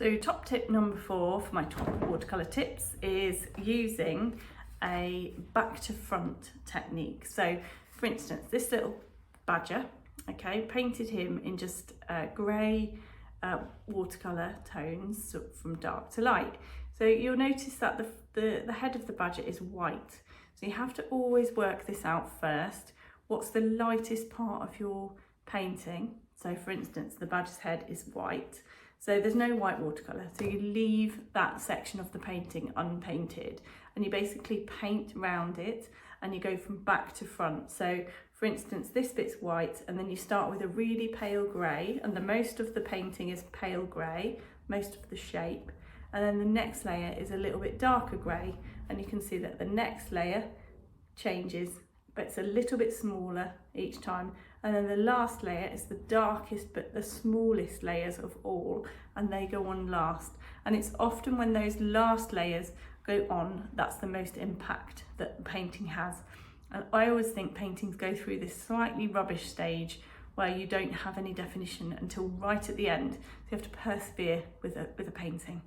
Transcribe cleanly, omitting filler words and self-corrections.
So top tip number 4 for my top watercolour tips is using a back to front technique. So for instance, this little badger, okay, painted him in just grey watercolour tones from dark to light. So you'll notice that the head of the badger is white. So you have to always work this out first. What's the lightest part of your painting? So for instance, the badger's head is white. So there's no white watercolour. So you leave that section of the painting unpainted and you basically paint around it and you go from back to front. So for instance, this bit's white and then you start with a really pale grey, and the most of the painting is pale grey, most of the shape. And then the next layer is a little bit darker grey, and you can see that the next layer changes, but it's a little bit smaller each time. And then the last layer is the darkest but the smallest layers of all, and they go on last. And it's often when those last layers go on that's the most impact that the painting has. And I always think paintings go through this slightly rubbish stage where you don't have any definition until right at the end. So you have to persevere with a painting.